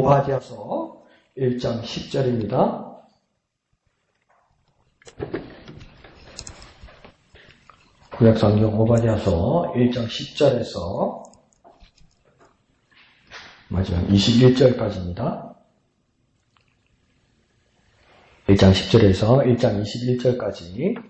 오바댜서 1장 10절입니다. 구약성경 오바댜서 1장 10절에서 마지막 21절까지입니다. 1장 10절에서 1장 21절까지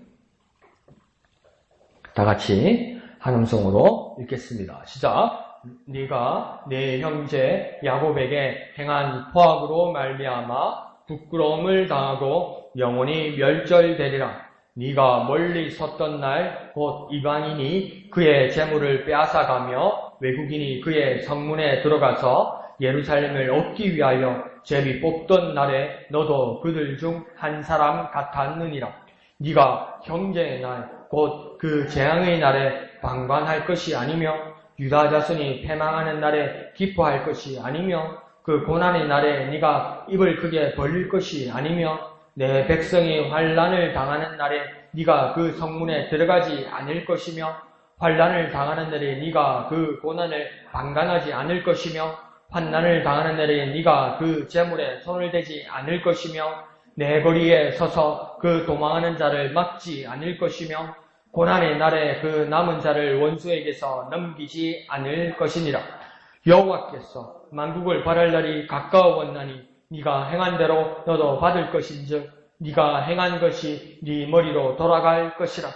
다 같이 한 음성으로 읽겠습니다. 시작. 네가 내 형제 야곱에게 행한 포악으로 말미암아 부끄러움을 당하고 영원히 멸절되리라. 네가 멀리 섰던 날 곧 이방인이 그의 재물을 빼앗아가며 외국인이 그의 성문에 들어가서 예루살렘을 얻기 위하여 제비 뽑던 날에 너도 그들 중 한 사람 같았느니라. 네가 형제의 날 곧 그 재앙의 날에 방관할 것이 아니며 유다 자손이 패망하는 날에 기뻐할 것이 아니며 그 고난의 날에 네가 입을 크게 벌릴 것이 아니며 내 백성이 환난을 당하는 날에 네가 그 성문에 들어가지 않을 것이며 환난을 당하는 날에 네가 그 고난을 방관하지 않을 것이며 환난을 당하는 날에 네가 그 재물에 손을 대지 않을 것이며 내 거리에 서서 그 도망하는 자를 막지 않을 것이며 고난의 날에 그 남은 자를 원수에게서 넘기지 않을 것이니라. 여호와께서 만국을 벌할 날이 가까워왔나니 네가 행한 대로 너도 받을 것인즉 네가 행한 것이 네 머리로 돌아갈 것이라.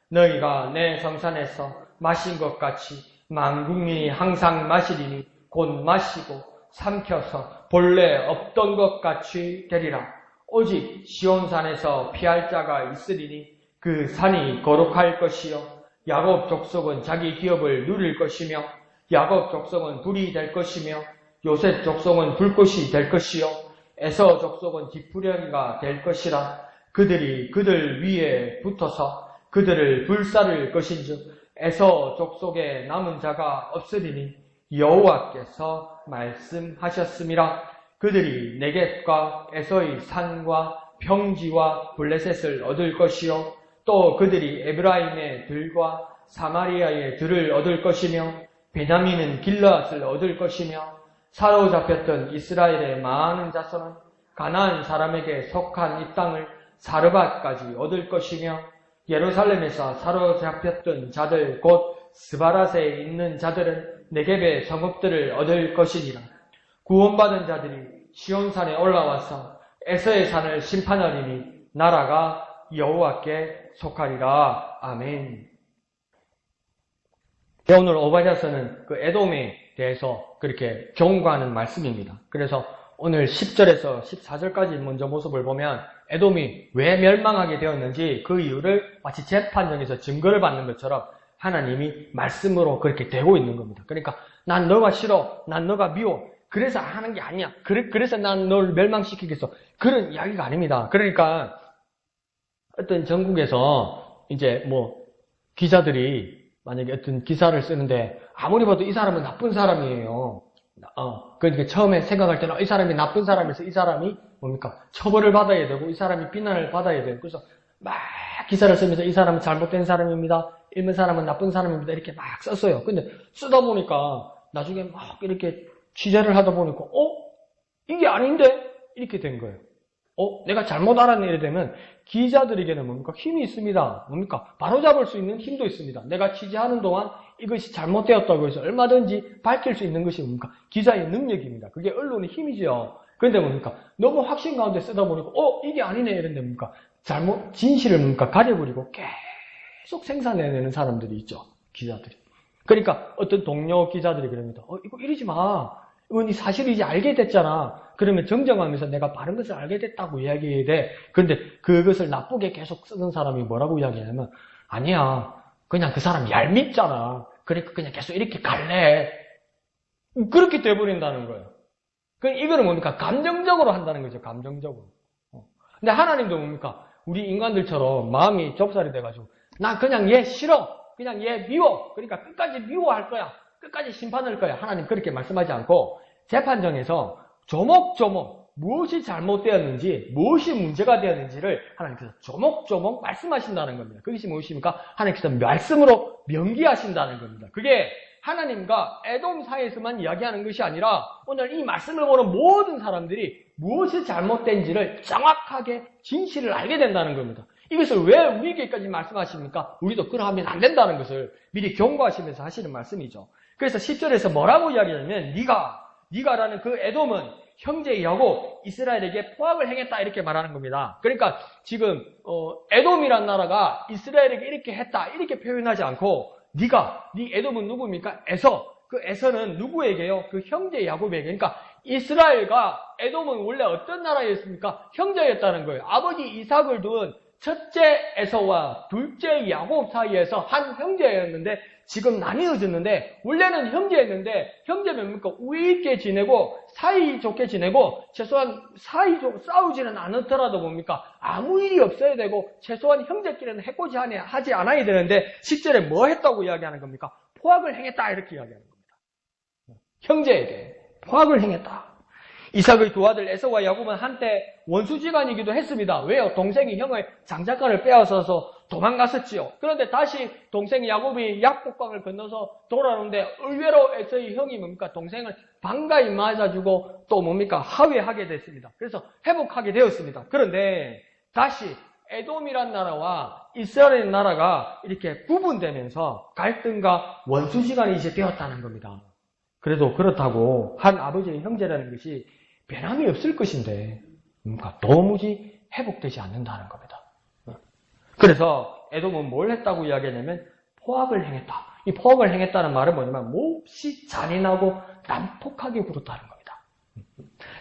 너희가 내 성산에서 마신 것 같이 만국민이 항상 마시리니 곧 마시고 삼켜서 본래 없던 것 같이 되리라. 오직 시온산에서 피할 자가 있으리니 그 산이 거룩할 것이요 야곱 족속은 자기 기업을 누릴 것이며 야곱 족속은 불이 될 것이며 요셉 족속은 불꽃이 될 것이요 에서 족속은 지푸려기가 될 것이라. 그들이 그들 위에 붙어서 그들을 불사를 것인즉 에서 족속에 남은 자가 없으리니 여호와께서 말씀하셨음이라. 그들이 네겝과 에서의 산과 평지와 블레셋을 얻을 것이요 또 그들이 에브라임의 들과 사마리아의 들을 얻을 것이며 베냐민은 길르앗을 얻을 것이며 사로잡혔던 이스라엘의 많은 자손은 가나안 사람에게 속한 이 땅을 사르밧까지 얻을 것이며 예루살렘에서 사로잡혔던 자들 곧 스바랏에 있는 자들은 네겝의 성읍들을 얻을 것이니라. 구원받은 자들이 시온산에 올라와서 에서의 산을 심판하리니 나라가 여호와께 속하리라. 아멘. 오늘 오바댜서는 그 에돔에 대해서 그렇게 경고하는 말씀입니다. 그래서 오늘 10절에서 14절까지 먼저 모습을 보면 에돔이 왜 멸망하게 되었는지 그 이유를 마치 재판정에서 증거를 받는 것처럼 하나님이 말씀으로 그렇게 되고 있는 겁니다. 그러니까 난 너가 싫어, 난 너가 미워, 그래서 하는 게 아니야, 그래서 난 널 멸망시키겠어, 그런 이야기가 아닙니다. 그러니까 어떤 전국에서 이제 기자들이 만약에 어떤 기사를 쓰는데 아무리 봐도 이 사람은 나쁜 사람이에요. 그러니까 처음에 생각할 때는 이 사람이 나쁜 사람이어서 이 사람이 처벌을 받아야 되고 이 사람이 비난을 받아야 되고 그래서 막 기사를 쓰면서 이 사람은 잘못된 사람입니다, 이런 사람은 나쁜 사람입니다, 이렇게 막 썼어요. 근데 쓰다 보니까 나중에 막 이렇게 취재를 하다 보니까 이게 아닌데? 이렇게 된 거예요. 내가 잘못 알았네 이래 되면 기자들에게는 힘이 있습니다. 바로잡을 수 있는 힘도 있습니다. 내가 취재하는 동안 이것이 잘못되었다고 해서 얼마든지 밝힐 수 있는 것이 기자의 능력입니다. 그게 언론의 힘이죠. 그런데 너무 확신 가운데 쓰다 보니까 이게 아니네 이런데 진실을 가려버리고 계속 생산해내는 사람들이 있죠. 기자들이. 그러니까 어떤 동료 기자들이 그럽니다. 이거 이러지 마. 이건 사실이지, 알게 됐잖아. 그러면 정정하면서 내가 바른 것을 알게 됐다고 이야기해야 돼. 그런데 그것을 나쁘게 계속 쓰는 사람이 뭐라고 이야기하냐면 아니야, 그냥 그 사람 얄밉잖아, 그러니까 그냥 계속 이렇게 갈래. 그렇게 돼버린다는 거예요. 이거는 감정적으로 한다는 거죠. 감정적으로. 근데 하나님도 우리 인간들처럼 마음이 좁쌀이 돼가지고 나 그냥 얘 싫어, 그냥 얘 미워, 그러니까 끝까지 미워할 거야, 끝까지 심판할 거야. 하나님 그렇게 말씀하지 않고 재판정에서 조목조목 무엇이 잘못되었는지, 무엇이 문제가 되었는지를 하나님께서 조목조목 말씀하신다는 겁니다. 그것이 무엇입니까? 하나님께서 말씀으로 명기하신다는 겁니다. 그게 하나님과 에돔 사이에서만 이야기하는 것이 아니라 오늘 이 말씀을 보는 모든 사람들이 무엇이 잘못된지를 정확하게 진실을 알게 된다는 겁니다. 이것을 왜 우리에게까지 말씀하십니까? 우리도 그러하면 안 된다는 것을 미리 경고하시면서 하시는 말씀이죠. 그래서 10절에서 뭐라고 이야기하냐면 네가라는 그 에돔은 형제 야곱 이스라엘에게 포악을 행했다 이렇게 말하는 겁니다. 그러니까 지금 에돔이란 나라가 이스라엘에게 이렇게 했다 이렇게 표현하지 않고 네 에돔은 누구입니까? 그 에서는 누구에게요? 그 형제 야곱에게. 그러니까 이스라엘과 에돔은 원래 어떤 나라였습니까? 형제였다는 거예요. 아버지 이삭을 둔 첫째 에서와 둘째 야곱 사이에서 한 형제였는데 지금 나뉘어졌는데 원래는 형제였는데 형제면 뭡니까? 우애 있게 지내고 사이좋게 지내고 최소한 싸우지는 않더라도 뭡니까? 아무 일이 없어야 되고 최소한 형제끼리는 해코지 하지 않아야 되는데 10절에 뭐 했다고 이야기하는 겁니까? 포악을 행했다 이렇게 이야기하는 겁니다. 형제에게 포악을 행했다. 이삭의 두 아들 에서와 야곱은 한때 원수지간이기도 했습니다. 왜요? 동생이 형의 장작가를 빼앗아서 도망갔었지요. 그런데 다시 동생 야곱이 약복강을 건너서 돌아오는데 의외로 에서의 형이 뭡니까? 동생을 반가이 맞아주고 또 뭡니까? 하회하게 됐습니다. 그래서 회복하게 되었습니다. 그런데 다시 에돔이란 나라와 이스라엘 나라가 이렇게 구분되면서 갈등과 원수지간이 이제 되었다는 겁니다. 그래도 그렇다고 한 아버지의 형제라는 것이 변함이 없을 것인데 도무지 회복되지 않는다는 겁니다. 그래서 에돔은 뭘 했다고 이야기하냐면 포악을 행했다. 이 포악을 행했다는 말은 뭐냐면 몹시 잔인하고 난폭하게 굴었다는 겁니다.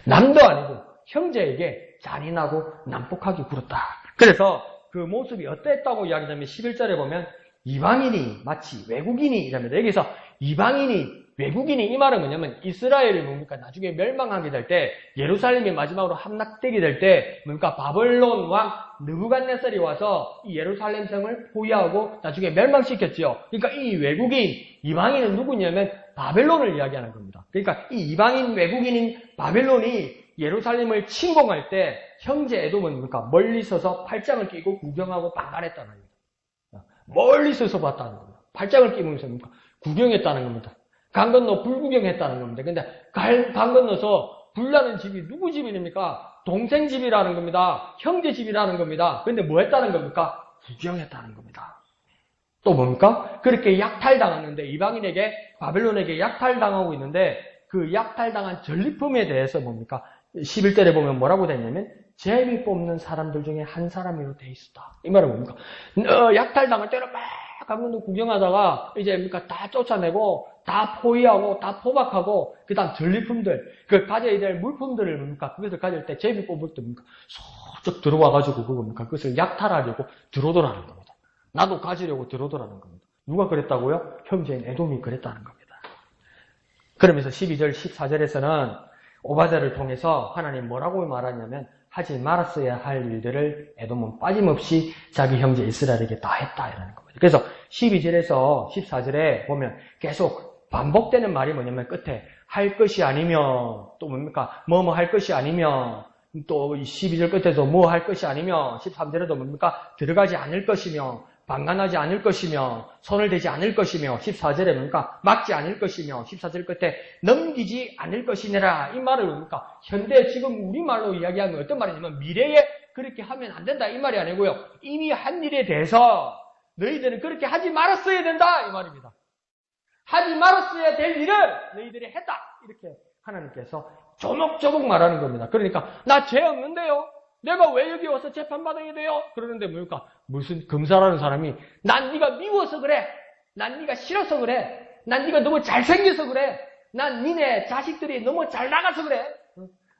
남도 아니고 형제에게 잔인하고 난폭하게 굴었다. 그래서 그 모습이 어땠다고 이야기하냐면 11절에 보면 이방인이 마치 외국인이랍니다. 여기서 이방인이 외국인이 이 말은 뭐냐면 이스라엘이 뭡니까? 나중에 멸망하게 될 때 예루살렘이 마지막으로 함락되게 될 때 뭡니까? 바벨론 왕 느부갓네살이 와서 이 예루살렘 성을 포위하고 나중에 멸망시켰지요. 그러니까 이 외국인, 이방인은 누구냐면 바벨론을 이야기하는 겁니다. 그러니까 이 이방인 외국인인 바벨론이 예루살렘을 침공할 때 형제 에돔은 뭡니까? 멀리 서서 팔짱을 끼고 구경하고 방관했다는 겁니다. 멀리 서서 봤다는 겁니다. 팔짱을 끼면서 뭡니까? 구경했다는 겁니다. 강 건너 불구경했다는 겁니다. 근데 강 건너서 불나는 집이 누구 집입니까? 동생 집이라는 겁니다. 형제 집이라는 겁니다. 근데 뭐 했다는 겁니까? 구경했다는 겁니다. 또 뭡니까? 그렇게 약탈당했는데 이방인에게 바벨론에게 약탈당하고 있는데 그 약탈당한 전리품에 대해서 뭡니까? 11절에 보면 뭐라고 되냐면 제비 뽑는 사람들 중에 한 사람으로 돼 있었다. 이 말은 뭡니까? 약탈당할 때는 막 강원도 구경하다가 이제 뭡니까? 다 쫓아내고 다 포위하고 다 포박하고 그다음 전리품들 그 가져야 될 물품들을 뭡니까? 그것을 가질 때 제비 뽑을 때 뭡니까? 소쩍 들어와가지고 뭡니까? 그것을 약탈하려고 들어오더라는 겁니다. 나도 가지려고 들어오더라는 겁니다. 누가 그랬다고요? 형제인 에돔이 그랬다는 겁니다. 그러면서 12절 14절에서는 오바댜를 통해서 하나님 뭐라고 말하냐면 하지 말았어야 할 일들을 에돔은 빠짐없이 자기 형제 이스라엘에게 다 했다 이라는 겁니다. 그래서 12절에서 14절에 보면 계속 반복되는 말이 뭐냐면 끝에 할 것이 아니면 또 뭡니까? 뭐뭐 할 것이 아니면 또 12절 끝에서 뭐 할 것이 아니면 13절에도 뭡니까? 들어가지 않을 것이며 방관하지 않을 것이며 손을 대지 않을 것이며 14절에 뭡니까? 막지 않을 것이며 14절 끝에 넘기지 않을 것이니라 이 말을 뭡니까? 현대 지금 우리말로 이야기하면 어떤 말이냐면 미래에 그렇게 하면 안 된다 이 말이 아니고요. 이미 한 일에 대해서 너희들은 그렇게 하지 말았어야 된다 이 말입니다. 하지 말았어야 될 일을 너희들이 했다 이렇게 하나님께서 조목조목 말하는 겁니다. 그러니까 나 죄 없는데요. 내가 왜 여기 와서 재판받아야 돼요? 그러는데 뭡니까? 무슨 검사라는 사람이 난 네가 미워서 그래. 난 네가 싫어서 그래. 난 네가 너무 잘생겨서 그래. 난 니네 자식들이 너무 잘 나가서 그래.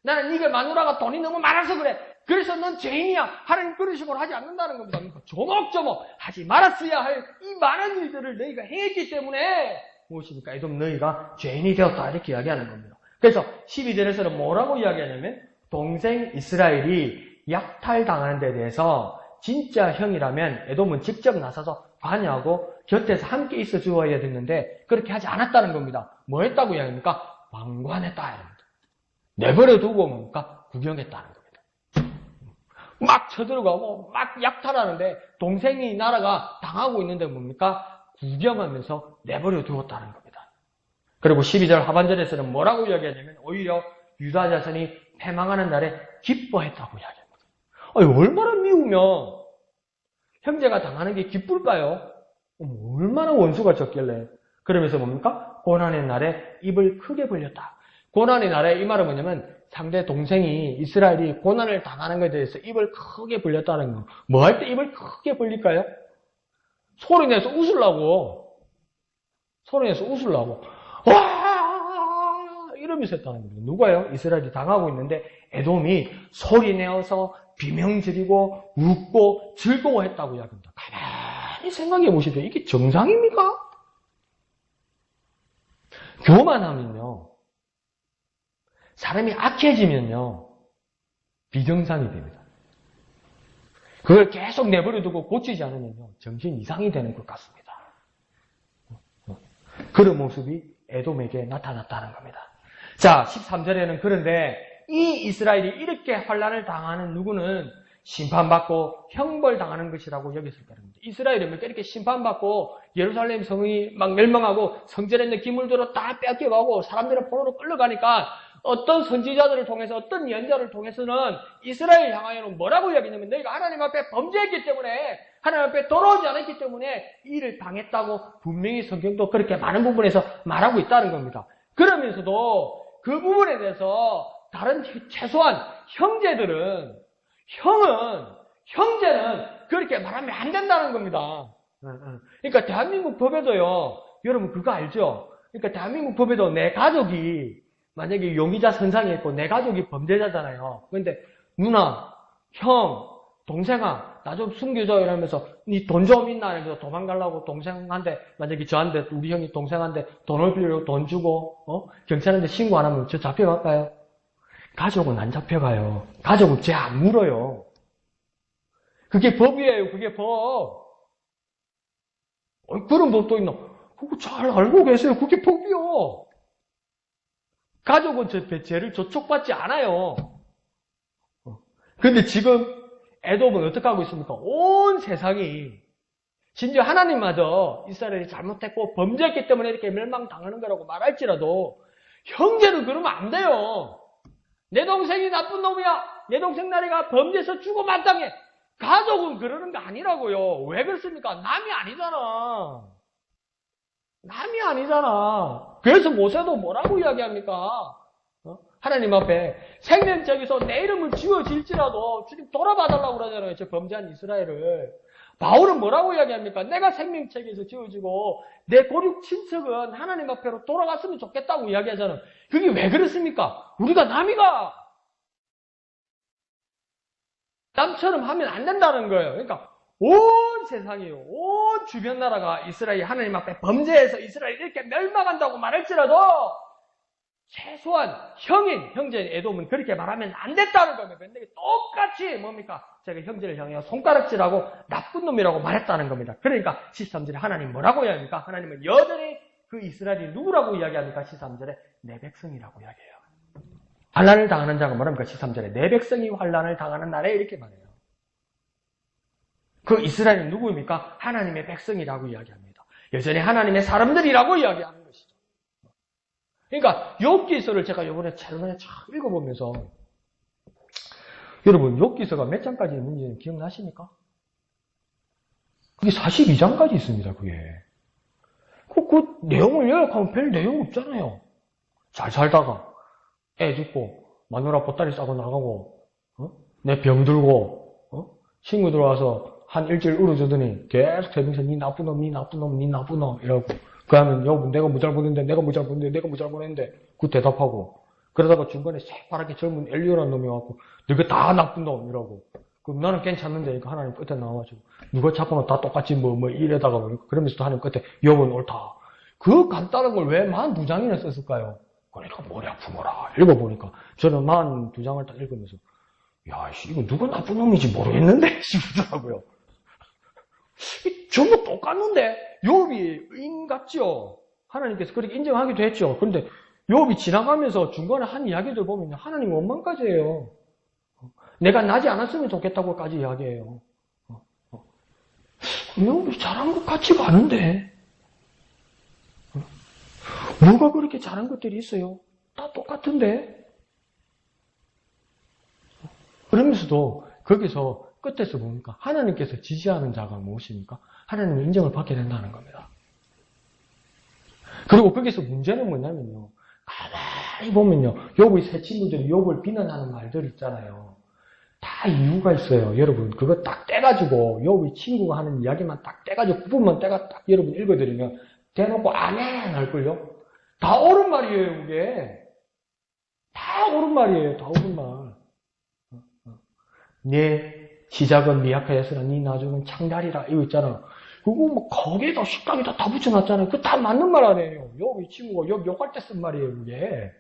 나는 네가 마누라가 돈이 너무 많아서 그래. 그래서 넌 죄인이야. 하나님 그런 식으로 하지 않는다는 겁니다. 그러니까 조목조목 하지 말았어야 할 이 많은 일들을 너희가 행했기 때문에 무엇입니까? 에돔 너희가 죄인이 되었다 이렇게 이야기하는 겁니다. 그래서 12절에서는 뭐라고 이야기하냐면 동생 이스라엘이 약탈당하는 데 대해서 진짜 형이라면 에돔은 직접 나서서 관여하고 곁에서 함께 있어 주어야 됐는데 그렇게 하지 않았다는 겁니다. 뭐 했다고 이야기합니까? 방관했다 이랍니다. 내버려 두고 뭡니까? 구경했다는 겁니다. 막 쳐들어가고 막 약탈하는데 동생이 나라가 당하고 있는데 뭡니까? 구경하면서 내버려 두었다는 겁니다. 그리고 12절 하반절에서는 뭐라고 이야기하냐면 오히려 유다 자손이 패망하는 날에 기뻐했다고 이야기합니다. 얼마나 미우면 형제가 당하는 게 기쁠까요? 얼마나 원수가 적길래. 그러면서 뭡니까? 고난의 날에 입을 크게 벌렸다. 고난의 날에 이 말은 뭐냐면 상대 동생이 이스라엘이 고난을 당하는 것에 대해서 입을 크게 벌렸다는 거. 뭐 할 때 입을 크게 벌릴까요? 소리내서 웃으려고. 소리내서 웃으려고. 와! 이러면서 했다는 거예요. 누가요? 이스라엘이 당하고 있는데 에돔이 소리내어서 비명 지르고 웃고 즐거워했다고 이야기합니다. 가만히 생각해 보십시오. 이게 정상입니까? 교만하면요. 사람이 악해지면요. 비정상이 됩니다. 그걸 계속 내버려두고 고치지 않으면요. 정신 이상이 되는 것 같습니다. 그런 모습이 에돔에게 나타났다는 겁니다. 자, 13절에는 그런데 이 이스라엘이 이렇게 환난을 당하는 누구는 심판받고 형벌당하는 것이라고 여겼을 겁니다. 이스라엘이 이렇게 심판받고 예루살렘 성이 막 멸망하고 성전에 있는 기물들을 다 뺏겨가고 사람들은 포로로 끌려가니까 어떤 선지자들을 통해서 어떤 예언자를 통해서는 이스라엘 향하여는 뭐라고 이야기냐면 너희가 하나님 앞에 범죄했기 때문에 하나님 앞에 돌아오지 않았기 때문에 이를 당했다고 분명히 성경도 그렇게 많은 부분에서 말하고 있다는 겁니다. 그러면서도 그 부분에 대해서 다른 최소한 형제는 그렇게 말하면 안 된다는 겁니다. 그러니까 대한민국 법에도요, 여러분 그거 알죠? 그러니까 대한민국 법에도 내 가족이 만약에 용의자 선상에 있고 내 가족이 범죄자잖아요. 그런데 누나, 형, 동생아, 나 좀 숨겨줘 이러면서 니 돈 좀 있나 이러면서 도망가려고 동생한테 만약에 저한테 우리 형이 동생한테 돈을 빌려고 돈 주고 경찰한테 신고 안 하면 저 잡혀갈까요? 가족은 안 잡혀가요. 가족은 죄 안 물어요. 그게 법이에요. 그게 법. 그런 법도 있나? 그거 잘 알고 계세요. 그게 법이요. 가족은 죄를 저촉받지 않아요. 그런데 지금 에돔은 어떻게 하고 있습니까? 온 세상이 심지어 하나님마저 이스라엘이 잘못했고 범죄했기 때문에 이렇게 멸망당하는 거라고 말할지라도 형제는 그러면 안 돼요. 내 동생이 나쁜 놈이야. 내 동생 나리가 범죄해서 죽어 마땅해. 가족은 그러는 거 아니라고요. 왜 그렇습니까? 남이 아니잖아. 남이 아니잖아. 그래서 모세도 뭐라고 이야기합니까? 하나님 앞에 생명책에서 내 이름은 지워질지라도 주님 돌아봐달라고 그러잖아요. 저 범죄한 이스라엘을. 바울은 뭐라고 이야기합니까? 내가 생명책에서 지워지고 내 고륙 친척은 하나님 앞에로 돌아갔으면 좋겠다고 이야기하잖아요. 그게 왜 그렇습니까? 우리가 남이가 남처럼 하면 안 된다는 거예요. 그러니까 온 세상이요. 온 주변 나라가 이스라엘이 하나님 앞에 범죄해서 이스라엘이 이렇게 멸망한다고 말할지라도 최소한 형제 에돔은 그렇게 말하면 안 됐다는 겁니다. 근데 똑같이 뭡니까? 제가 형제를 향해 손가락질하고 나쁜 놈이라고 말했다는 겁니다. 그러니까 13절에 하나님 뭐라고 이야기합니까? 하나님은 여전히 그 이스라엘이 누구라고 이야기합니까? 13절에 내 백성이라고 이야기해요. 환난을 당하는 자가 뭐랍니까? 13절에 내 백성이 환난을 당하는 날에 이렇게 말해요. 그 이스라엘은 누구입니까? 하나님의 백성이라고 이야기합니다. 여전히 하나님의 사람들이라고 이야기하는 것이죠. 그러니까 욥기서를 제가 이번에 최근에 읽어보면서 여러분 욥기서가 몇 장까지 있는지 기억나십니까? 그게 42장까지 있습니다. 그게. 그 내용을 요약하면 별 내용 없잖아요. 잘 살다가 애 죽고 마누라 보따리 싸고 나가고 내 병 들고 친구들 와서 한 일주일 울어주더니 계속 대면서 니 나쁜 놈 이러고 그 하면 여보 내가 뭐 잘못했는데 그 대답하고 그러다가 중간에 새파랗게 젊은 엘리오라는 놈이 와갖고 너가 다 나쁜 놈 이러고 그럼 나는 괜찮는데 하나님 끝에 나와가지고 누가 잡으면 다 똑같이 뭐 이래다가 그러면서 하나님 끝에 여보는 옳다. 그 간단한 걸 왜 42장이나 썼을까요? 그러니까 머리 아프더라. 읽어보니까 저는 42장을 딱 읽으면서 야, 이거 누가 나쁜 놈인지 모르겠는데 싶더라고요. 전부 똑같는데 욥이 의인 같죠. 하나님께서 그렇게 인정하기도 했죠. 그런데 욥이 지나가면서 중간에 한 이야기들 보면 하나님 원망까지 해요. 내가 나지 않았으면 좋겠다고까지 이야기해요. 욥이 잘한 것 같지가 않은데 누가 그렇게 잘한 것들이 있어요? 다 똑같은데? 그러면서도 거기서 끝에서 뭡니까? 하나님께서 지지하는 자가 무엇입니까? 하나님의 인정을 받게 된다는 겁니다. 그리고 거기서 문제는 뭐냐면요. 가만히 보면요. 욥의 세 친구들이 욥을 비난하는 말들 있잖아요. 다 이유가 있어요. 여러분 그거 딱 떼가지고 욥의 친구가 하는 이야기만 딱 떼가지고 부분만 떼가 딱 여러분 읽어드리면 대놓고 아멘 할걸요. 다 옳은 말이에요. 그게 다 옳은 말이에요. 다 옳은 말. 네 시작은 미약하였으나 네 나중은 창달이라 이거 있잖아. 그거 뭐 거기에다 식당에다 다 붙여놨잖아요. 그거 다 맞는 말 아니에요. 욥의 친구가 욥 욕할 때 쓴 말이에요. 그게.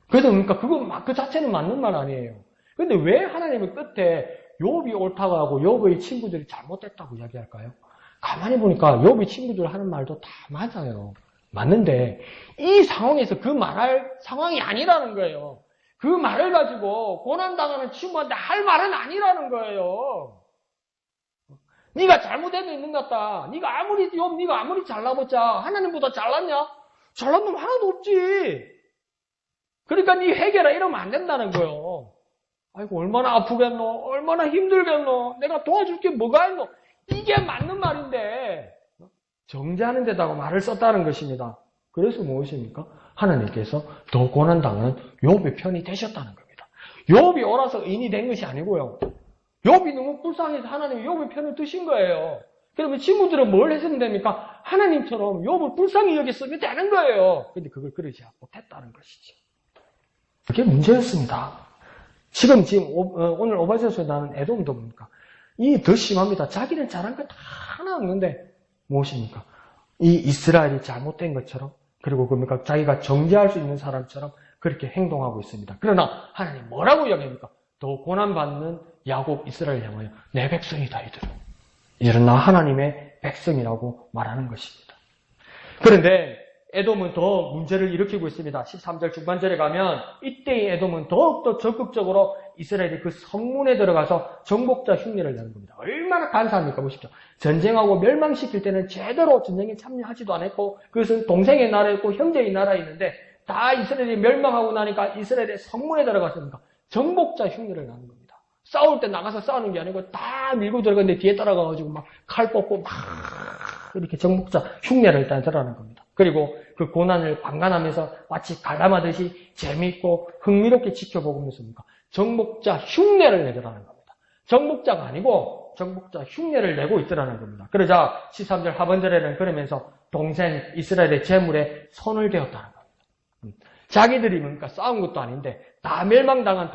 그래서 그러니까 그거 막 그 자체는 맞는 말 아니에요. 근데 왜 하나님은 끝에 욥이 옳다고 하고 욥의 친구들이 잘못됐다고 이야기할까요? 가만히 보니까 욥의 친구들 하는 말도 다 맞아요. 맞는데 이 상황에서 그 말할 상황이 아니라는 거예요. 그 말을 가지고 고난당하는 친구한테 할 말은 아니라는 거예요. 네가 잘못해도 있는 것 같다. 네가 아무리 잘나보자 하나님보다 잘났냐? 잘난 놈 하나도 없지. 그러니까 네 회개라 이러면 안 된다는 거예요. 아이고 얼마나 아프겠노? 얼마나 힘들겠노? 내가 도와줄 게 뭐가 있노? 이게 맞는 말인데 정죄하는 데다가 말을 썼다는 것입니다. 그래서 무엇입니까? 하나님께서 더 고난당하는 욥의 편이 되셨다는 겁니다. 욥이 옳아서 의인이 된 것이 아니고요. 욥이 너무 불쌍해서 하나님이 욥의 편을 드신 거예요. 그러면 친구들은 뭘 했으면 됩니까? 하나님처럼 욥을 불쌍히 여겼으면 되는 거예요. 근데 그걸 그러지 못했다는 것이죠. 그게 문제였습니다. 지금 오늘 오바댜서에 나오는 에돔도 뭡니까? 이 더 심합니다. 자기는 잘한 거 다 하나 없는데 무엇입니까? 이 이스라엘이 잘못된 것처럼 그리고 뭡니까? 자기가 정죄할 수 있는 사람처럼 그렇게 행동하고 있습니다. 그러나 하나님 뭐라고 이야기합니까? 더 고난받는 야곱 이스라엘 향하여 내 백성이다 이들은. 이들은 나 하나님의 백성이라고 말하는 것입니다. 그런데 에돔은 더 문제를 일으키고 있습니다. 13절 중반절에 가면 이때의 에돔은 더욱더 적극적으로 이스라엘이 그 성문에 들어가서 정복자 흉내를 내는 겁니다. 얼마나 간사합니까? 보십시오. 전쟁하고 멸망시킬 때는 제대로 전쟁에 참여하지도 않았고 그것은 동생의 나라였고 형제의 나라였는데 다 이스라엘이 멸망하고 나니까 이스라엘의 성문에 들어갔습니까? 정복자 흉내를 내는 겁니다. 싸울 때 나가서 싸우는 게 아니고 다 밀고 들어갔는데 뒤에 따라가가지고 막 칼 뽑고 막 이렇게 정복자 흉내를 일단 들어가는 겁니다. 그리고 그 고난을 방관하면서 마치 가담하듯이 재미있고 흥미롭게 지켜보면서 정복자 흉내를 내더라는 겁니다. 정복자가 아니고 정복자 흉내를 내고 있더라는 겁니다. 그러자 13절 하반절에는 그러면서 동생 이스라엘의 재물에 손을 대었다는 겁니다. 자기들이 뭡니까? 싸운 것도 아닌데 다 멸망당한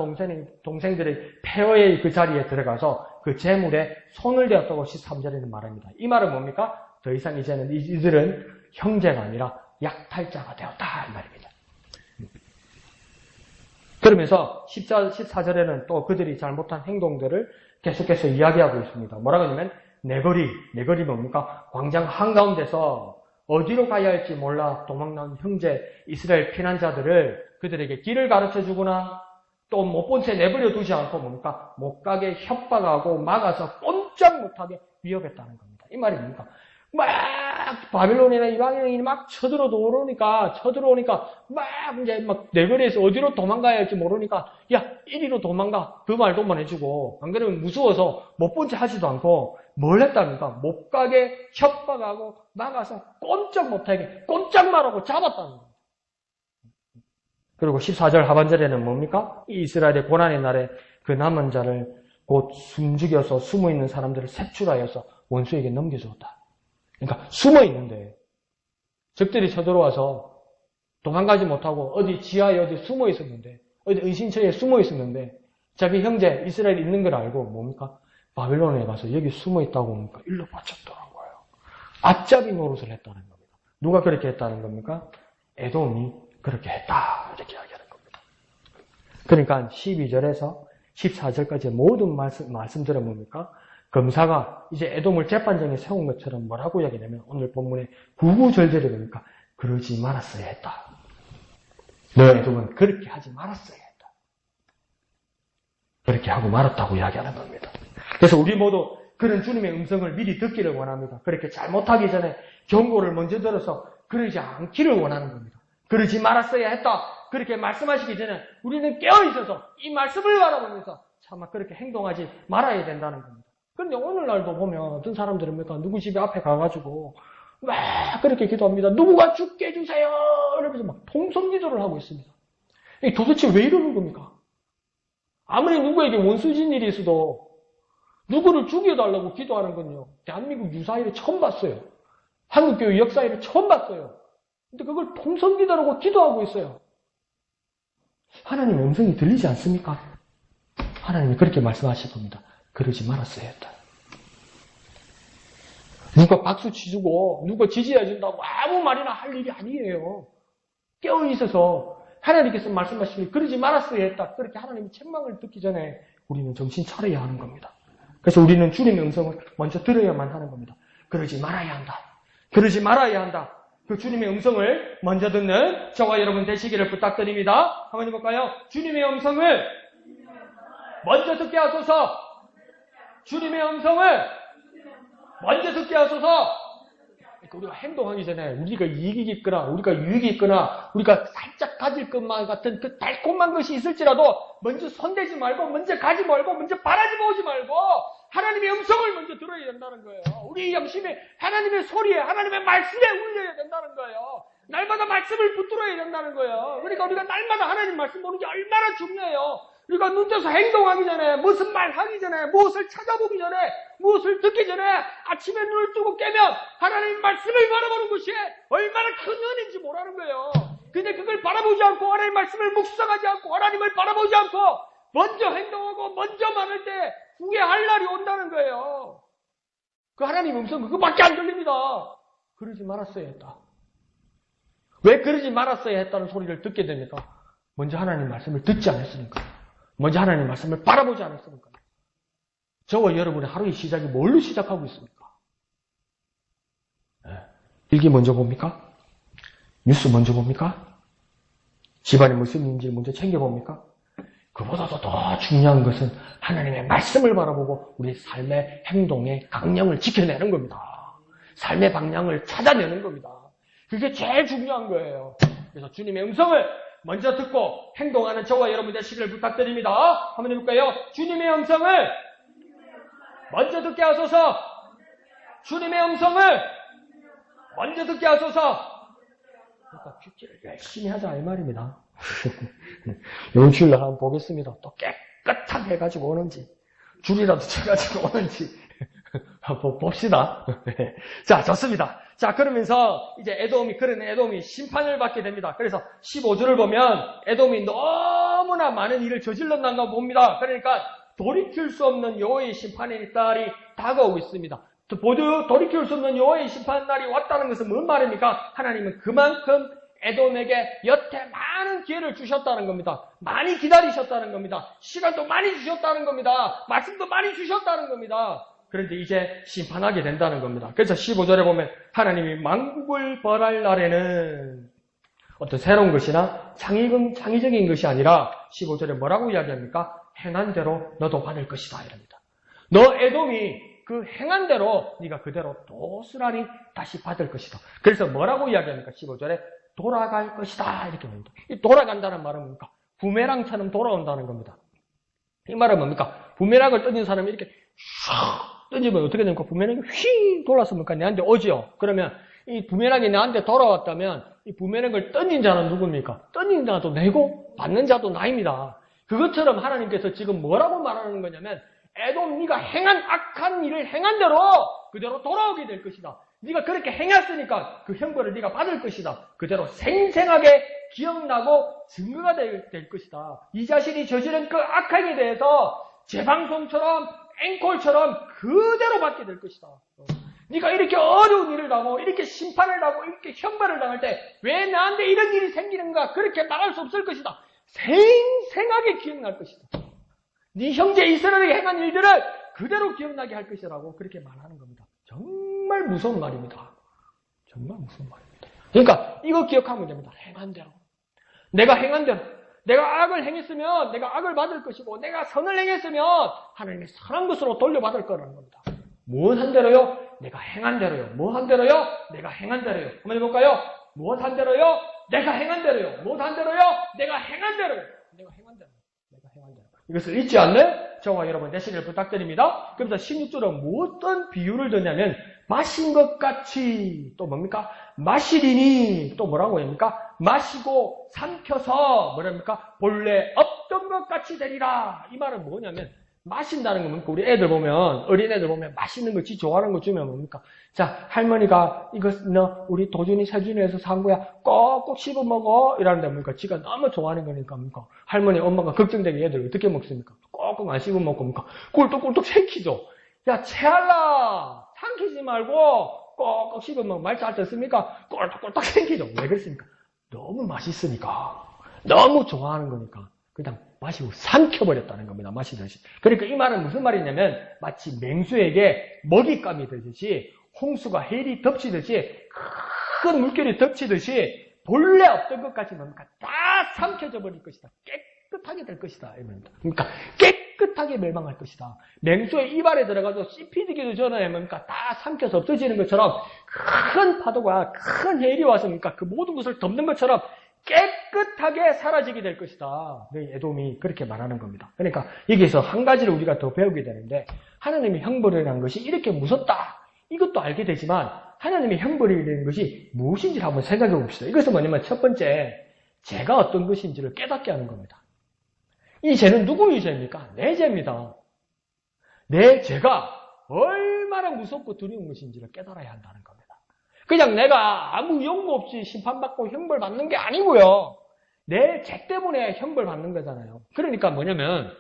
동생들의 폐허의 그 자리에 들어가서 그 재물에 손을 대었다고 13절에는 말합니다. 이 말은 뭡니까? 더 이상 이제는 이들은 형제가 아니라 약탈자가 되었다 이 말입니다. 그러면서 14절에는 또 그들이 잘못한 행동들을 계속해서 이야기하고 있습니다. 뭐라고 하냐면 내거리 뭡니까? 광장 한가운데서 어디로 가야 할지 몰라 도망나온 형제 이스라엘 피난자들을 그들에게 길을 가르쳐 주거나 또 못 본 채 내버려 두지 않고 뭡니까? 못 가게 협박하고 막아서 꼼짝 못하게 위협했다는 겁니다. 이 말이 뭡니까? 막 바빌론이나 이방인이 막 쳐들어오니까 막 이제 막 내거리에서 어디로 도망가야 할지 모르니까 야 이리로 도망가 그 말도 만 해주고 안 그러면 무서워서 못 본 채 하지도 않고 뭘 했답니까? 못 가게 협박하고 막아서 꼼짝 못하게 꼼짝 말하고 잡았다는 겁니다. 그리고 14절 하반절에는 뭡니까? 이 이스라엘의 고난의 날에 그 남은 자를 곧 숨죽여서 숨어있는 사람들을 색출하여서 원수에게 넘겨주었다. 그러니까 숨어 있는데 적들이 쳐들어와서 도망가지 못하고 어디 지하에 어디 숨어 있었는데 어디 은신처에 숨어 있었는데 자기 형제 이스라엘이 있는 걸 알고 뭡니까? 바빌론에 가서 여기 숨어 있다고 하니까 일로 바쳤더라는 거예요. 앞잡이 노릇을 했다는 겁니다. 누가 그렇게 했다는 겁니까? 에돔이 그렇게 했다 이렇게 이야기하는 겁니다. 그러니까 12절에서 14절까지 모든 말씀들은 뭡니까? 검사가 이제 에돔을 재판정에 세운 것처럼 뭐라고 이야기하냐면 오늘 본문의 구구절절이 뭡니까? 그러지 말았어야 했다. 너 에돔은 그렇게 하지 말았어야 했다. 그렇게 하고 말았다고 이야기하는 겁니다. 그래서 우리 모두 그런 주님의 음성을 미리 듣기를 원합니다. 그렇게 잘못하기 전에 경고를 먼저 들어서 그러지 않기를 원하는 겁니다. 그러지 말았어야 했다. 그렇게 말씀하시기 전에 우리는 깨어있어서 이 말씀을 바라보면서 차마 그렇게 행동하지 말아야 된다는 겁니다. 그런데 오늘날도 보면 어떤 사람들은 누구 집 앞에 가가지고 막 그렇게 기도합니다. 누구가 죽게 해주세요! 이러면서 막 통성기도를 하고 있습니다. 도대체 왜 이러는 겁니까? 아무리 누구에게 원수진 일이 있어도 누구를 죽여달라고 기도하는 건요. 대한민국 유사일에 처음 봤어요. 한국교회 역사일에 처음 봤어요. 근데 그걸 통성기도라고 기도하고 있어요. 하나님의 음성이 들리지 않습니까? 하나님이 그렇게 말씀하실 겁니다. 그러지 말았어야 했다. 누가 박수 치주고 누가 지지해준다고 아무 말이나 할 일이 아니에요. 깨어있어서 하나님께서 말씀하시니 그러지 말았어야 했다. 그렇게 하나님의 책망을 듣기 전에 우리는 정신 차려야 하는 겁니다. 그래서 우리는 주님의 음성을 먼저 들어야만 하는 겁니다. 그러지 말아야 한다. 그러지 말아야 한다. 그 주님의 음성을 먼저 듣는 저와 여러분 되시기를 부탁드립니다. 한번 해볼까요? 주님의 음성을 먼저 듣게 하소서. 주님의 음성을 먼저 듣게 하소서. 그러니까 우리가 행동하기 전에 우리가 이익이 있거나 우리가 유익이 있거나 우리가 살짝 가질 것만 같은 그 달콤한 것이 있을지라도 먼저 손대지 말고 먼저 가지 말고 먼저 바라지 보지 말고 하나님의 음성을 먼저 들어야 된다는 거예요. 우리 양심에 하나님의 소리에 하나님의 말씀에 울려야 된다는 거예요. 날마다 말씀을 붙들어야 된다는 거예요. 그러니까 우리가 날마다 하나님 말씀 보는 게 얼마나 중요해요. 우리가 눈 떠서 행동하기 전에 무슨 말 하기 전에 무엇을 찾아보기 전에 무엇을 듣기 전에 아침에 눈을 뜨고 깨면 하나님 말씀을 바라보는 것이 얼마나 큰 은혜인지 모르는 거예요. 근데 그걸 바라보지 않고 하나님 말씀을 묵상하지 않고 하나님을 바라보지 않고 먼저 행동하고 먼저 말할 때 후회할 날이 온다는 거예요. 그 하나님 음성 그거밖에 안 들립니다. 그러지 말았어야 했다. 왜 그러지 말았어야 했다는 소리를 듣게 됩니까? 먼저 하나님 말씀을 듣지 않았으니까. 먼저 하나님 말씀을 바라보지 않았으니까. 저와 여러분의 하루의 시작이 뭘로 시작하고 있습니까? 일기 먼저 봅니까? 뉴스 먼저 봅니까? 집안에 무슨 일인지 먼저 챙겨봅니까? 그보다도 더 중요한 것은 하나님의 말씀을 바라보고 우리 삶의 행동의 강령을 지켜내는 겁니다. 삶의 방향을 찾아내는 겁니다. 그게 제일 중요한 거예요. 그래서 주님의 음성을 먼저 듣고 행동하는 저와 여러분 되시기를 부탁드립니다. 한번 해볼까요? 주님의 음성을 먼저 듣게 하소서. 주님의 음성을 먼저 듣게 하소서. 그러니까 큐티를 열심히 하자 이 말입니다. 이번 주일날 한번 보겠습니다. 또 깨끗하게 해가지고 오는지 줄이라도 쳐가지고 오는지 한번 봅시다. 자, 좋습니다. 자, 그러면서 이제 그런 에돔이 심판을 받게 됩니다. 그래서 15절을 보면 에돔이 너무나 많은 일을 저질렀는가 봅니다. 그러니까 돌이킬 수 없는 여호와의 심판의 날이 다가오고 있습니다. 돌이킬 수 없는 여호와의 심판 날이 왔다는 것은 뭔 말입니까? 하나님은 그만큼 에돔에게 여태 많은 기회를 주셨다는 겁니다. 많이 기다리셨다는 겁니다. 시간도 많이 주셨다는 겁니다. 말씀도 많이 주셨다는 겁니다. 그런데 이제 심판하게 된다는 겁니다. 그래서 15절에 보면 하나님이 만국을 벌할 날에는 어떤 새로운 것이나 창의적인 것이 아니라 15절에 뭐라고 이야기합니까? 행한 대로 너도 받을 것이다 이랍니다. 너 에돔이 그 행한 대로 네가 그대로 도스라니 다시 받을 것이다. 그래서 뭐라고 이야기합니까? 15절에 돌아갈 것이다 이렇게 봅니다. 이 돌아간다는 말은 뭡니까? 부메랑처럼 돌아온다는 겁니다. 이 말은 뭡니까? 부메랑을 던진 사람이 이렇게 슉 던지면 어떻게 됩니까? 부메랑이 휙 돌았습니까? 내한테 오지요. 그러면 이 부메랑이 나한테 돌아왔다면 이 부메랑을 던진 자는 누굽니까? 던진 자도 내고 받는 자도 나입니다. 그것처럼 하나님께서 지금 뭐라고 말하는 거냐면 에돔 네가 행한 악한 일을 행한 대로 그대로 돌아오게 될 것이다. 네가 그렇게 행했으니까 그 형벌을 네가 받을 것이다. 그대로 생생하게 기억나고 증거가 될 것이다. 이 자신이 저지른 그 악행에 대해서 재방송처럼 앵콜처럼 그대로 받게 될 것이다. 네가 이렇게 어려운 일을 당하고 이렇게 심판을 당하고 이렇게 형벌을 당할 때 왜 나한테 이런 일이 생기는가 그렇게 말할 수 없을 것이다. 생생하게 기억날 것이다. 네 형제 이스라엘에게 행한 일들을 그대로 기억나게 할 것이라고 그렇게 말하는 겁니다. 정말 무서운 말입니다. 정말 무서운 말입니다. 그러니까 이거 기억하면 됩니다. 행한 대로. 내가 행한 대로. 내가 악을 행했으면 내가 악을 받을 것이고 내가 선을 행했으면 하나님의 선한 것으로 돌려받을 거라는 겁니다. 뭐 한 대로요? 내가 행한 대로요. 뭐 한 대로요? 내가 행한 대로요. 한번 해볼까요? 무엇한 대로요? 내가 행한 대로요. 무엇한 대로요? 내가 행한 대로요. 내가 행한 대로. 내가 행한 대로. 이것을 잊지 않는 저와 여러분 되시기를 부탁드립니다. 그래서 16절은 어떤 비유를 듣냐면 마신 것 같이 또 뭡니까? 마시리니 또 뭐라고 합니까? 마시고 삼켜서 뭐랍니까? 본래 없던 것 같이 되리라. 이 말은 뭐냐면 마신다는 건 뭡니까? 우리 애들 보면 어린애들 보면 맛있는 거 지 좋아하는 거 주면 뭡니까? 자, 할머니가 이거 너 우리 도준이 세준이에서 산 거야. 꼭꼭 씹어 먹어. 이러는데 뭡니까? 지가 너무 좋아하는 거니까 뭡니까? 할머니 엄마가 걱정되게 애들 어떻게 먹습니까? 꼭꼭 안 씹어 먹고 뭡니까? 꿀떡꿀떡 삼키죠. 야, 채알라 삼키지 말고 꼭꼭 씹어 먹어. 말 잘 듣습니까? 꿀떡꿀떡 삼키죠. 왜 그랬습니까? 너무 맛있으니까. 너무 좋아하는 거니까. 그냥 마시고 삼켜버렸다는 겁니다. 마시듯이. 그러니까 이 말은 무슨 말이냐면 마치 맹수에게 먹잇감이 되듯이 홍수가 해리 덮치듯이 큰 물결이 덮치듯이 본래 없던 것까지 뭡니까? 다 삼켜져 버릴 것이다. 깨끗하게 될 것이다. 그러니까 깨끗하게 멸망할 것이다. 맹수의 입안에 들어가서 씹히기도 전에 뭡니까? 다 삼켜서 없어지는 것처럼 큰 파도가 큰 해일이 와서 뭡니까? 그 모든 것을 덮는 것처럼 깨끗하게 사라지게 될 것이다. 너희 에돔이 그렇게 말하는 겁니다. 그러니까 여기서 한 가지를 우리가 더 배우게 되는데 하나님의 형벌이라는 것이 이렇게 무섭다. 이것도 알게 되지만 하나님의 형벌이라는 것이 무엇인지 한번 생각해 봅시다. 이것은 뭐냐면 첫 번째, 죄가 어떤 것인지를 깨닫게 하는 겁니다. 이 죄는 누구의 죄입니까? 내 죄입니다. 내 죄가 얼마나 무섭고 두려운 것인지를 깨달아야 한다는 겁니다. 그냥 내가 아무 용무 없이 심판받고 형벌받는 게 아니고요. 내 죄 때문에 형벌받는 거잖아요. 그러니까 뭐냐면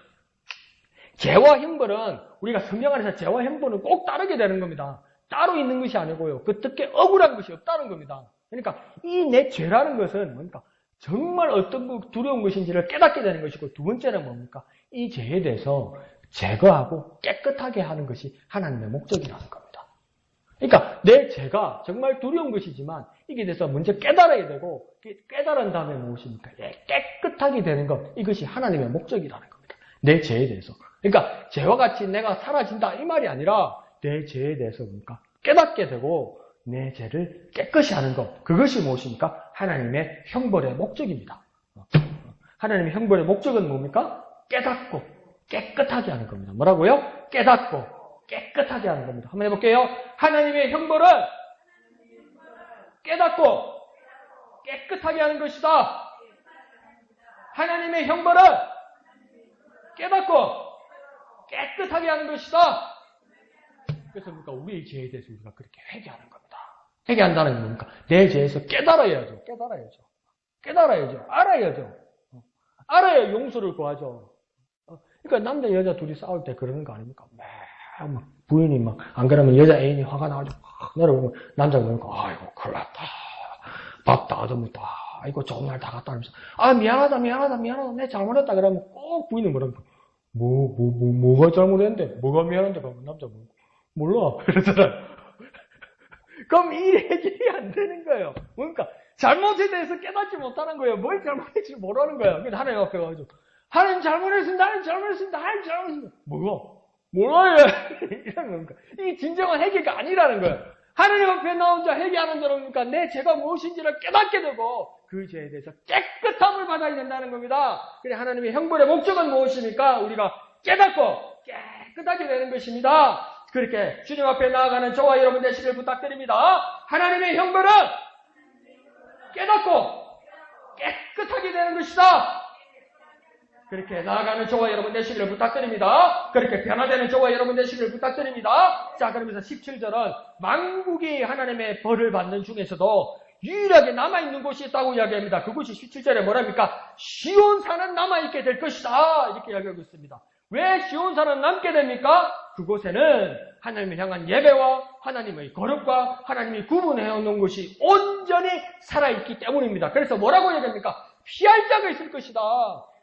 죄와 형벌은 우리가 성경 안에서 죄와 형벌은 꼭 따르게 되는 겁니다. 따로 있는 것이 아니고요. 그 뜻에 억울한 것이 없다는 겁니다. 그러니까 이 내 죄라는 것은 뭡니까? 정말 어떤 두려운 것인지를 깨닫게 되는 것이고 두 번째는 뭡니까? 이 죄에 대해서 제거하고 깨끗하게 하는 것이 하나님의 목적이라는 겁니다. 그러니까 내 죄가 정말 두려운 것이지만 이게 대해서 먼저 깨달아야 되고 깨달은 다음에 무엇입니까? 깨끗하게 되는 것, 이것이 하나님의 목적이라는 겁니다. 내 죄에 대해서. 그러니까 죄와 같이 내가 사라진다 이 말이 아니라 내 죄에 대해서 뭡니까? 깨닫게 되고 내 죄를 깨끗이 하는 것, 그것이 무엇입니까? 하나님의 형벌의 목적입니다. 하나님의 형벌의 목적은 뭡니까? 깨닫고 깨끗하게 하는 겁니다. 뭐라고요? 깨닫고 깨끗하게 하는 겁니다. 한번 해볼게요. 하나님의 형벌은 깨닫고 깨끗하게 하는 것이다. 하나님의 형벌은 깨닫고 깨끗하게 하는 것이다. 그래서 뭡니까? 우리의 죄에 대해서 우리가 그렇게 회개하는 겁니다. 회개한다는 건 뭡니까? 내 죄에서 깨달아야죠. 깨달아야죠. 깨달아야죠. 알아야죠. 알아야 용서를 구하죠. 그러니까 남자 여자 둘이 싸울 때 그러는 거 아닙니까? 막 부인이 막 안 그러면 여자 애인이 화가 나가지고 내려오면 남자가 보니까 아이고 큰일 났다. 밥 다 얻어먹다. 아이고 좋은 날 다 갔다 하면서 미안하다 내 잘못했다 그러면 꼭 부인은 뭐랍니까? 뭐가 잘못했는데? 뭐가 미안한데? 그러면 남자가 몰라. 그러잖아요. 그럼 이 해결이 안 되는 거예요. 그러니까 잘못에 대해서 깨닫지 못하는 거예요. 뭘 잘못했지 모르는 거예요. 근데 하나님 앞에 가가지고 하나님 잘못했습니다. 하나님 잘못했습니다. 뭐가? 몰라요. 이런 겁니까? 이게 진정한 회개가 아니라는 거예요. 하나님 앞에 나 혼자 회개하는 자로니까 내 죄가 무엇인지를 깨닫게 되고 그 죄에 대해서 깨끗함을 받아야 된다는 겁니다. 그래 하나님의 형벌의 목적은 무엇입니까? 우리가 깨닫고 깨끗하게 되는 것입니다. 그렇게 주님 앞에 나아가는 저와 여러분 되시길 부탁드립니다. 하나님의 형벌은 깨닫고 깨끗하게 되는 것이다. 그렇게 나아가는 저와 여러분 되시기를 부탁드립니다. 그렇게 변화되는 저와 여러분 되시기를 부탁드립니다. 자, 그러면서 17절은 만국이 하나님의 벌을 받는 중에서도 유일하게 남아있는 곳이 있다고 이야기합니다. 그곳이 17절에 뭐랍니까? 시온산은 남아있게 될 것이다. 이렇게 이야기하고 있습니다. 왜 시온산은 남게 됩니까? 그곳에는 하나님을 향한 예배와 하나님의 거룩과 하나님이 구분해 놓은 것이 온전히 살아있기 때문입니다. 그래서 뭐라고 이야기합니까? 피할 자가 있을 것이다.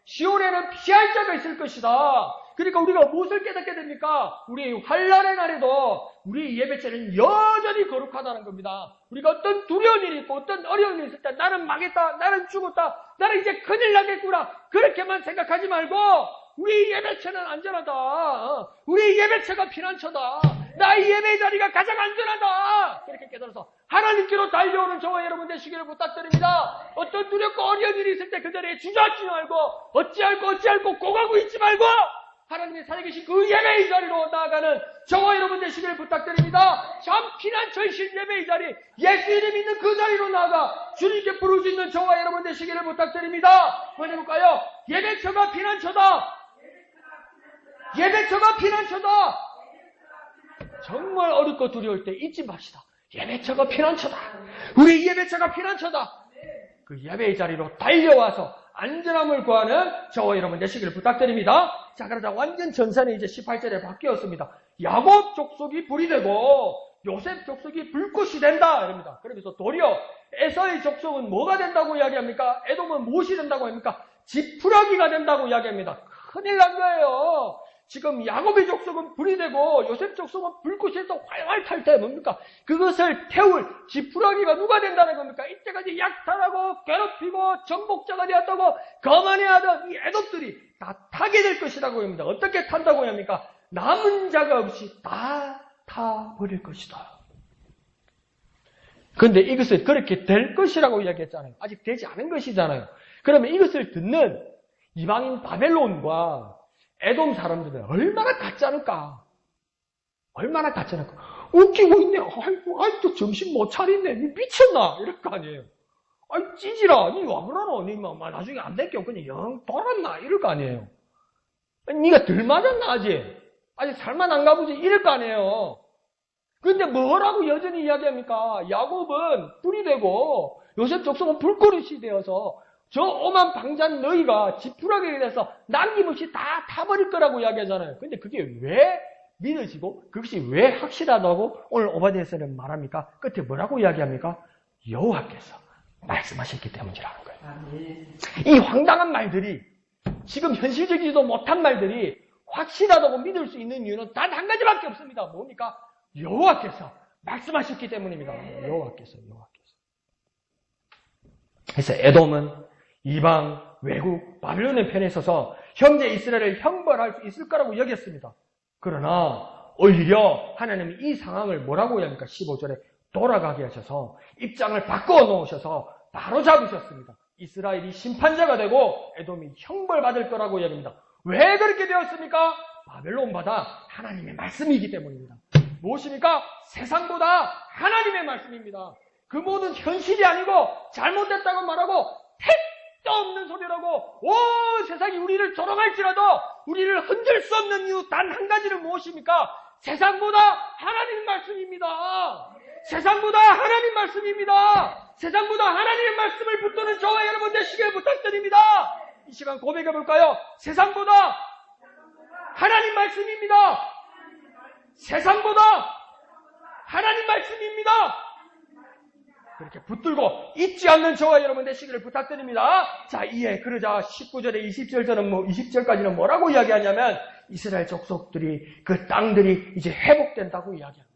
시온에는 피할 자가 있을 것이다. 그러니까 우리가 무엇을 깨닫게 됩니까? 우리 환난의 날에도 우리 예배체는 여전히 거룩하다는 겁니다. 우리가 어떤 두려운 일이 있고 어떤 어려운 일이 있을 때 나는 망했다, 나는 죽었다, 나는 이제 큰일 나겠구나 그렇게만 생각하지 말고 우리 예배체는 안전하다. 우리 예배체가 피난처다. 나의 예배 자리가 가장 안전하다. 그렇게 깨달아서 하나님께로 달려오는 저와 여러분 되시기를 부탁드립니다. 어떤 두렵고 어려운 일이 있을 때 그 자리에 주저앉지 말고 어찌할고 고가고 있지 말고 하나님의 살아계신 그 예배의 자리로 나아가는 저와 여러분 되시기를 부탁드립니다. 참 피난처이신 예배의 자리, 예수 이름 있는 그 자리로 나아가 주님께 부를 수 있는 저와 여러분 되시기를 부탁드립니다. 한번 해볼까요? 예배처가 피난처다. 예배처가 피난처다. 정말 어렵고 두려울 때 잊지 맙시다. 예배처가 피난처다. 우리 예배처가 피난처다. 그 예배의 자리로 달려와서 안전함을 구하는 저와 여러분 되시기를 부탁드립니다. 자, 그러자 완전 전선이 이제 18절에 바뀌었습니다. 야곱 족속이 불이 되고 요셉 족속이 불꽃이 된다. 이럽니다. 그러면서 도리어 에서의 족속은 뭐가 된다고 이야기합니까? 에돔은 무엇이 된다고 합니까? 지푸라기가 된다고 이야기합니다. 큰일 난 거예요. 지금 야곱의 족속은 불이 되고 요셉 족속은 불꽃에서 활활 탈 때 뭡니까? 그것을 태울 지푸라기가 누가 된다는 겁니까? 이때까지 약탈하고 괴롭히고 정복자가 되었다고 거만해하던 이 애독들이 다 타게 될 것이라고 합니다. 어떻게 탄다고 합니까? 남은 자가 없이 다 타버릴 것이다. 그런데 이것을 그렇게 될 것이라고 이야기했잖아요. 아직 되지 않은 것이잖아요. 그러면 이것을 듣는 이방인 바벨론과 에돔 사람들은 얼마나 가짜일까? 얼마나 가짜일까? 웃기고 있네. 아이고, 정신 못 차리네. 니 미쳤나? 이럴 거 아니에요. 아이, 찌질아. 니 와 그러노? 니 나중에 안 될게 그냥 영 돌았나? 이럴 거 아니에요. 니가 덜 맞았나, 아직? 아직 살만 안 가보지? 이럴 거 아니에요. 근데 뭐라고 여전히 이야기합니까? 야곱은 불이 되고 요셉 족속은 불꽃이 되어서 저 오만 방잔 너희가 지푸라기에 대해서 남김없이 다 타버릴 거라고 이야기하잖아요. 근데 그게 왜 믿어지고 그것이 왜 확실하다고 오늘 오바댜서는 말합니까? 끝에 뭐라고 이야기합니까? 여호와께서 말씀하셨기 때문이라는 거예요. 이 황당한 말들이 지금 현실적이지도 못한 말들이 확실하다고 믿을 수 있는 이유는 단 한 가지밖에 없습니다. 뭡니까? 여호와께서 말씀하셨기 때문입니다. 여호와께서. 그래서 에돔은 이방, 외국, 바벨론의 편에 서서 형제 이스라엘을 형벌할 수 있을 거라고 여겼습니다. 그러나 오히려 하나님이 이 상황을 뭐라고 합니까? 15절에 돌아가게 하셔서 입장을 바꿔 놓으셔서 바로 잡으셨습니다. 이스라엘이 심판자가 되고 에돔이 형벌받을 거라고 여깁니다. 왜 그렇게 되었습니까? 바벨론보다 하나님의 말씀이기 때문입니다. 무엇입니까? 세상보다 하나님의 말씀입니다. 그 모든 현실이 아니고 잘못됐다고 말하고 택도 없는 소리라고 온 세상이 우리를 조롱할지라도 우리를 흔들 수 없는 이유 단 한 가지는 무엇입니까? 세상보다 하나님 말씀입니다. 세상보다 하나님 말씀입니다. 세상보다 하나님의 말씀을 붙드는 저와 여러분 되시길 부탁드립니다. 이 시간 고백해 볼까요? 세상보다 하나님 말씀입니다. 세상보다 하나님 말씀입니다. 그렇게 붙들고 잊지 않는 저와 여러분 되시기를 부탁드립니다. 자, 그러자 19절에 20절까지는 뭐라고 이야기하냐면 이스라엘 족속들이 그 땅들이 이제 회복된다고 이야기합니다.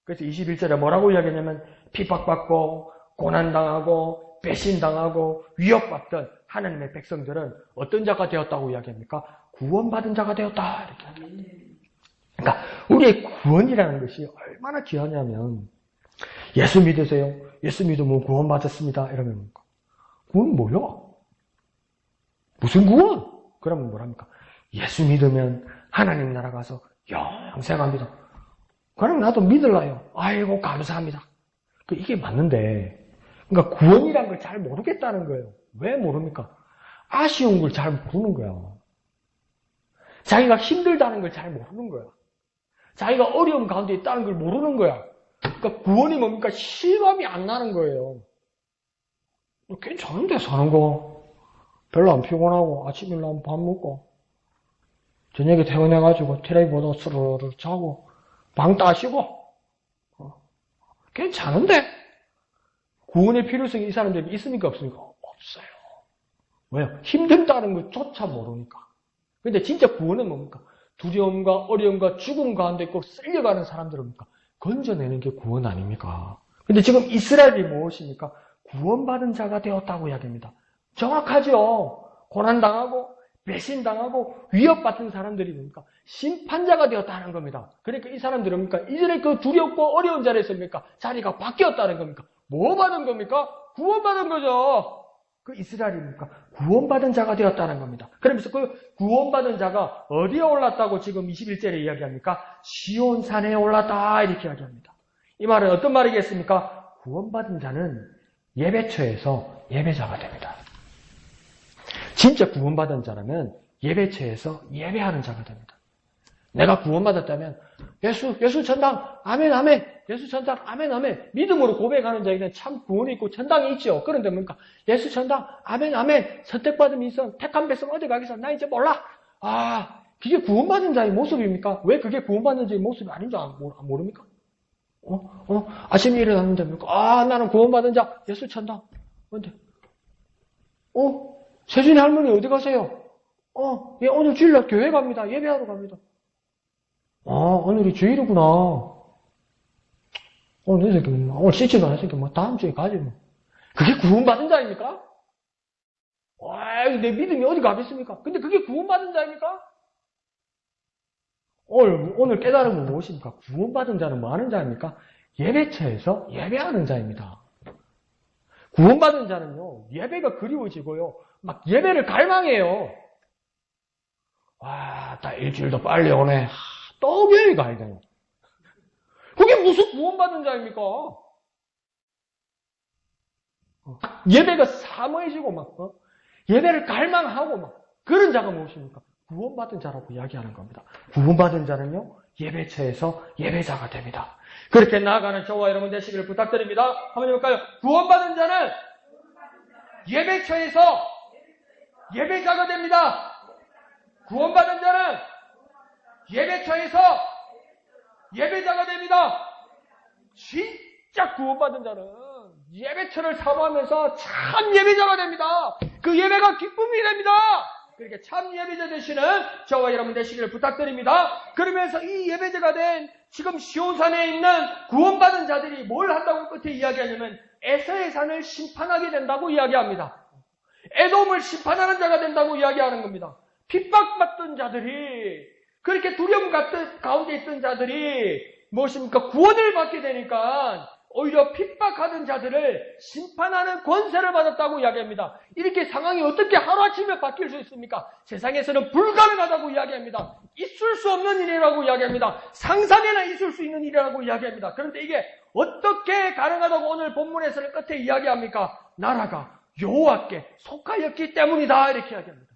그래서 21절에 뭐라고 이야기하냐면 핍박받고 고난당하고 배신당하고 위협받던 하나님의 백성들은 어떤 자가 되었다고 이야기합니까? 구원받은 자가 되었다. 이렇게 합니다. 그러니까 우리의 구원이라는 것이 얼마나 귀하냐면 예수 믿으세요. 예수 믿으면 구원받았습니다. 이러면 구원 뭐야? 무슨 구원? 그러면 뭐랍니까? 예수 믿으면 하나님 나라 가서 영생합니다. 그럼 나도 믿을라요. 아이고 감사합니다. 이게 맞는데 그러니까 구원이란 걸 잘 모르겠다는 거예요. 왜 모릅니까? 아쉬운 걸 잘 모르는 거야. 자기가 힘들다는 걸 잘 모르는 거야. 자기가 어려움 가운데 있다는 걸 모르는 거야. 그러니까 구원이 뭡니까? 실감이 안 나는 거예요. 괜찮은데 사는 거. 별로 안 피곤하고 아침에 일어나면 밥 먹고 저녁에 퇴근해가지고 텔레비 보다 스르르 자고 방 따시고 괜찮은데 구원의 필요성이 이 사람들에게 있습니까? 없습니까? 없어요. 왜요? 힘든다는 것조차 모르니까. 근데 진짜 구원은 뭡니까? 두려움과 어려움과 죽음 가운데 꼭 쓸려가는 사람들입니까? 건져내는 게 구원 아닙니까? 근데 지금 이스라엘이 무엇입니까? 구원받은 자가 되었다고 이야기합니다. 정확하죠? 고난당하고 배신당하고 위협받은 사람들이 뭡니까? 심판자가 되었다는 겁니다. 그러니까 이 사람들은 뭡니까? 이전에 그 두렵고 어려운 자리에서 뭡니까? 자리가 바뀌었다는 겁니까? 뭐 받은 겁니까? 구원받은 거죠. 그 이스라엘입니까? 구원받은 자가 되었다는 겁니다. 그러면서 그 구원받은 자가 어디에 올랐다고 지금 21절에 이야기합니까? 시온산에 올랐다 이렇게 이야기합니다. 이 말은 어떤 말이겠습니까? 구원받은 자는 예배처에서 예배자가 됩니다. 진짜 구원받은 자라면 예배처에서 예배하는 자가 됩니다. 내가 구원받았다면 예수 천당 아멘 아멘 예수 천당 아멘 아멘 믿음으로 고백하는 자에게는 참 구원이 있고 천당이 있죠. 그런데 뭡니까? 예수 천당 아멘 아멘 선택받은 민선 택한 백성 어디 가겠어? 나 이제 몰라. 그게 구원받은 자의 모습입니까? 왜 그게 구원받는 자의 모습이 아닌 줄 모릅니까? 아침에 일어났는데 뭡니까? 나는 구원받은 자 예수 천당. 근데 세준이 할머니 어디 가세요? 예, 오늘 주일날 교회 갑니다. 예배하러 갑니다. 오늘이 주일이구나. 오늘 씻지도 않았으니까 다음 주에 가지 뭐. 그게 구원받은 자입니까? 내 믿음이 어디 가겠습니까? 근데 그게 구원받은 자입니까? 오늘 깨달은 건 무엇입니까? 구원받은 자는 뭐 하는 자입니까? 예배처에서 예배하는 자입니다. 구원받은 자는요, 예배가 그리워지고요, 막 예배를 갈망해요. 다 일주일도 빨리 오네. 또 교회 가야 돼요. 그게 무슨 구원받은 자입니까? 예배가 사모해지고 예배를 갈망하고 그런 자가 무엇입니까? 구원받은 자라고 이야기하는 겁니다. 구원받은 자는요, 예배처에서 예배자가 됩니다. 그렇게 나아가는 저와 여러분 되시기를 부탁드립니다. 한번 해볼까요? 구원받은 자는 예배처에서 예배자가 됩니다. 구원받은 자는 예배처에서 예배자가 됩니다. 진짜 구원받은 자는 예배처를 사모하면서 참 예배자가 됩니다. 그 예배가 기쁨이 됩니다. 그렇게 참 예배자 되시는 저와 여러분 되시기를 부탁드립니다. 그러면서 이 예배자가 된 지금 시온산에 있는 구원받은 자들이 뭘 한다고 끝에 이야기하냐면 에서의 산을 심판하게 된다고 이야기합니다. 에돔을 심판하는 자가 된다고 이야기하는 겁니다. 핍박받던 자들이 그렇게 두려움 가운데 있던 자들이 무엇입니까? 구원을 받게 되니까 오히려 핍박하던 자들을 심판하는 권세를 받았다고 이야기합니다. 이렇게 상황이 어떻게 하루아침에 바뀔 수 있습니까? 세상에서는 불가능하다고 이야기합니다. 있을 수 없는 일이라고 이야기합니다. 상상에나 있을 수 있는 일이라고 이야기합니다. 그런데 이게 어떻게 가능하다고 오늘 본문에서는 끝에 이야기합니까? 나라가 여호와께 속하였기 때문이다 이렇게 이야기합니다.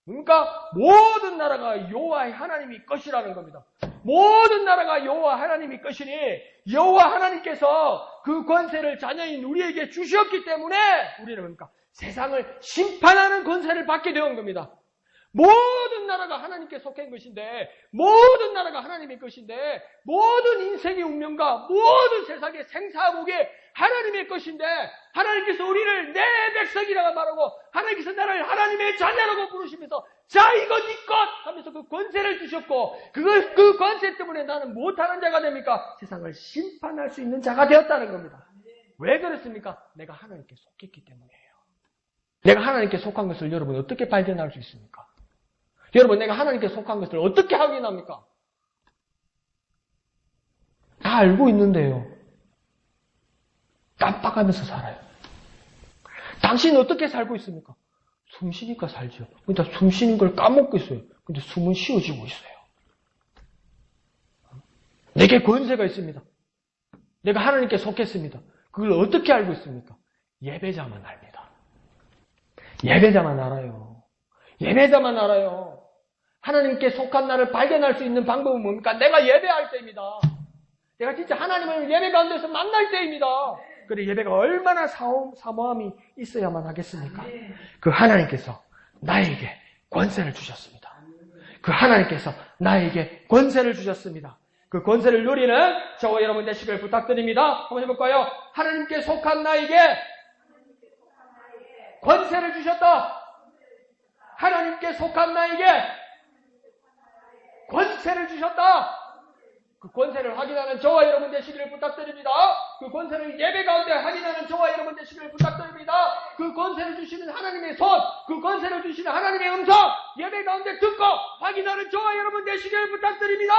그러니까 모든 나라가 여호와의 하나님이 것이라는 겁니다. 모든 나라가 여호와 하나님이 것이니 여호와 하나님께서 그 권세를 자녀인 우리에게 주셨기 때문에 우리는 뭡니까? 세상을 심판하는 권세를 받게 되는 겁니다. 모든 나라가 하나님께 속한 것인데 모든 나라가 하나님의 것인데 모든 인생의 운명과 모든 세상의 생사복이 하나님의 것인데 하나님께서 우리를 내 백성이라고 말하고 하나님께서 나를 하나님의 자녀라고 부르시면서 자 이거 네 것 하면서 그 권세를 주셨고 그 권세 때문에 나는 못하는 자가 됩니까? 세상을 심판할 수 있는 자가 되었다는 겁니다. 왜 그렇습니까? 내가 하나님께 속했기 때문이에요. 내가 하나님께 속한 것을 여러분 어떻게 발견할 수 있습니까? 여러분 내가 하나님께 속한 것을 어떻게 확인합니까? 다 알고 있는데요. 깜빡하면서 살아요. 당신은 어떻게 살고 있습니까? 숨 쉬니까 살죠. 근데 숨 쉬는 걸 까먹고 있어요. 근데 숨은 쉬어지고 있어요. 내게 권세가 있습니다. 내가 하나님께 속했습니다. 그걸 어떻게 알고 있습니까? 예배자만 압니다. 예배자만 알아요. 예배자만 알아요. 하나님께 속한 나를 발견할 수 있는 방법은 뭡니까? 내가 예배할 때입니다. 내가 진짜 하나님을 예배 가운데서 만날 때입니다. 그래 예배가 얼마나 사모함이 있어야만 하겠습니까? 그 하나님께서 나에게 권세를 주셨습니다. 그 하나님께서 나에게 권세를 주셨습니다. 그 권세를 누리는 저와 여러분 되시길 부탁드립니다. 한번 해볼까요? 하나님께 속한 나에게 권세를 주셨다. 하나님께 속한 나에게 권세를 주셨다. 그 권세를 확인하는 저와 여러분 되시기를 부탁드립니다. 그 권세를 예배 가운데 확인하는 저와 여러분 되시기를 부탁드립니다. 그 권세를 주시는 하나님의 손, 그 권세를 주시는 하나님의 음성, 예배 가운데 듣고 확인하는 저와 여러분 되시기를 부탁드립니다.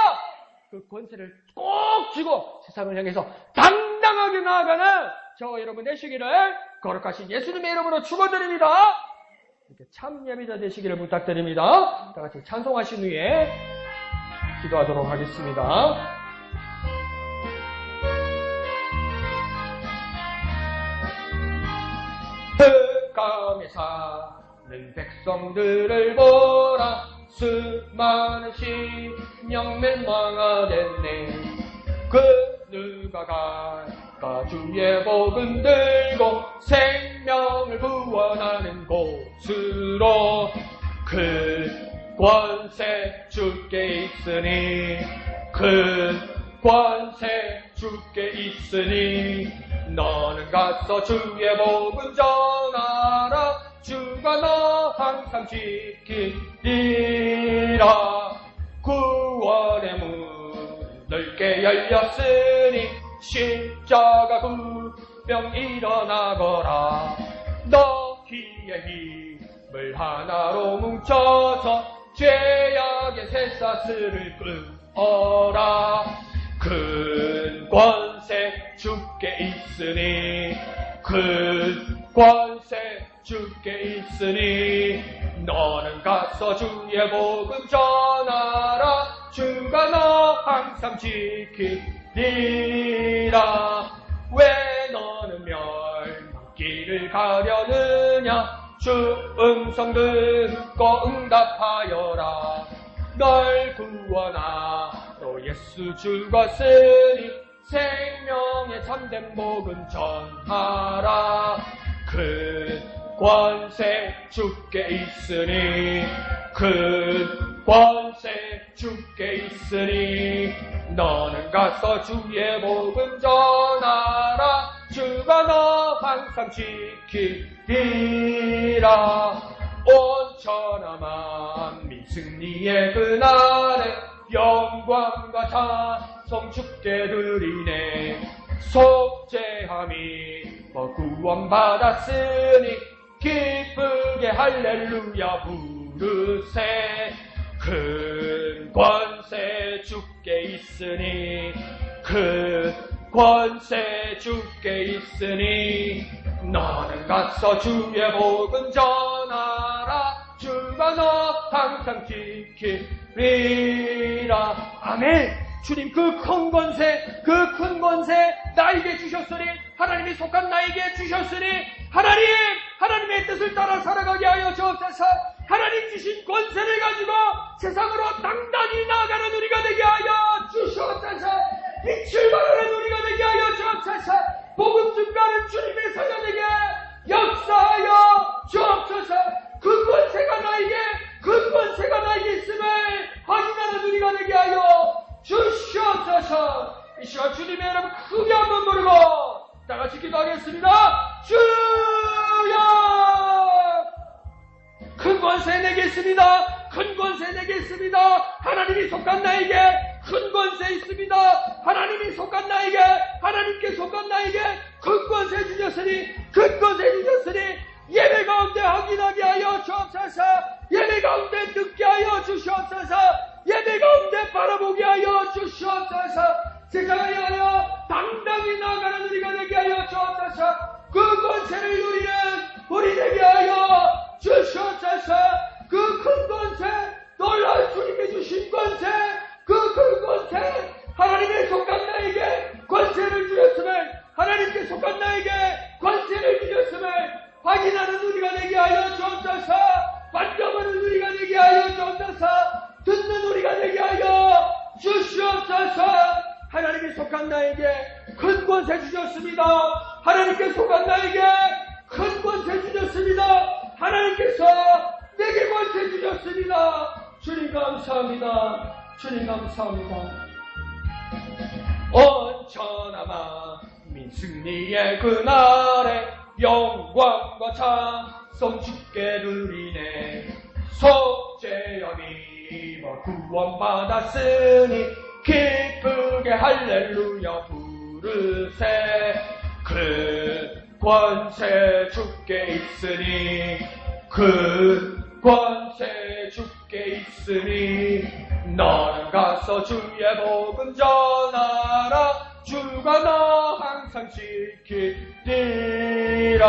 그 권세를 꼭 쥐고 세상을 향해서 당당하게 나아가는 저와 여러분 되시기를 거룩하신 예수님의 이름으로 축원드립니다. 이렇게 참 예배자 되시기를 부탁드립니다. 다 같이 찬송하신 후에 기도하도록 하겠습니다. 흑암에 사는 백성들을 보라. 수많은 심령 멸망하겠네. 그 누가 갈까? 주의 복음 들고 생명을 구원하는 곳으로. 그 권세 주께 있으니, 그 권세 주께 있으니, 너는 가서 주의 복음 전하라. 주가 너 항상 지키리라. 구원의 문 넓게 열렸으니 십자가 구병 일어나거라. 너희의 힘을 하나로 뭉쳐서 죄악의 쇠사슬을 끊어라. 큰 권세 주께 있으니, 큰 권세 주께 있으니, 너는 가서 주의 복음 전하라. 주가 너 항상 지키리라. 왜 너는 멸망길을 가려느냐? 주 음성 듣고 응답하여라. 널 구원하러 예수 죽었으니 생명의 참된 복음 전하라. 큰 권세 주께 있으니, 큰 권세 주께 있으니, 너는 가서 주의 복음 전하라. 주가 너 항상 지키리라. 온 천하 만민 승리의 그날에 영광과 찬송 주께 드리네. 속죄함이 구원받았으니 기쁘게 할렐루야 부르세. 큰 권세 주께 있으니, 큰 권세 주께 있으니, 너는 가서 주의 복음 전하라. 주가 너 항상 지키리라. 아멘. 주님 그 큰 권세, 그 큰 권세 나에게 주셨으니, 하나님이 속한 나에게 주셨으니, 하나님의 뜻을 따라 살아가게 하여 주옵소서. 하나님 주신 권세를 가지고 세상으로 당당히 나아가는 우리가 되게 하여 주시옵소서. 빛을 발하는 우리가 되게 하여 주옵소서. 복음 증가하는 주님의 사자되게 역사하여 주옵소서. 그 권세가 나에게 있음을 확인하는 우리가 되게 하여 주시옵소서. 이 시간 주님의 이름 크게 한번 부르고 다 같이 기도하겠습니다. 주여! 큰 권세 내게 있습니다. 큰 권세 내게 있습니다. 하나님이 속한 나에게 큰 권세 있습니다. 하나님이 속한 나에게, 하나님께 속한 나에게 큰 권세 주셨으니, 큰 권세 주셨으니, 예배 가운데 확인하게 하여 주옵소서. 예배 가운데 듣게 하여 주시옵소서. 예배 가운데 바라보게 하여 주시옵소서. 세상을 향하여 당당히 나아가는 우리가 되게 하여 주옵소서. 그 권세를 누리는 우리 되게 하여 주시옵소서. 그 큰 권세, 놀라운 주님이 주신 권세, 그 큰 권세, 하나님의 속한 나에게 권세를 주셨음을, 하나님께 속한 나에게 권세를 주셨음을 확인하는 우리가 되게 하여 주옵소서. 만져보는 우리가 되게 하여 주옵소서. 듣는 우리가 되게 하여 주시옵소서. 하나님이 속한 나에게 큰 권세 주셨습니다. 하나님께 속한 나에게 큰 권세 주셨습니다. 하나님께서 내게 권세 주셨습니다. 주님 감사합니다. 주님 감사합니다. 온 천하 만민 승리의 그날에 영광과 찬송 주께 드리네. 속죄함이 구원받았으니 기쁘게 할렐루야 부르세. 그 권세 주께 있으니 그 권세 주께 있으니 너는 가서 주의 복음 전하라. 주가 너 항상 지키리라.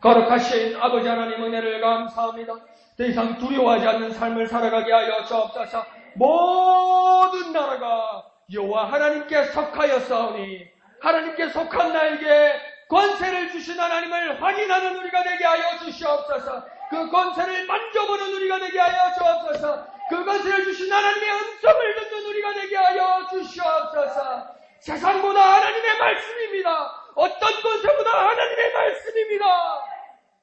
거룩하신 아버지 하나님 은혜를 감사합니다. 더 이상 두려워하지 않는 삶을 살아가게 하여 주옵소서. 모든 나라가 여호와 하나님께 속하였사오니 하나님께 속한 나에게 권세를 주신 하나님을 확인하는 우리가 되게 하여 주시옵소서. 그 권세를 만져보는 우리가 되게 하여 주옵소서. 그 권세를 주신 하나님의 음성을 듣는 우리가 되게 하여 주시옵소서. 세상보다 하나님의 말씀입니다. 어떤 권세보다 하나님의 말씀입니다.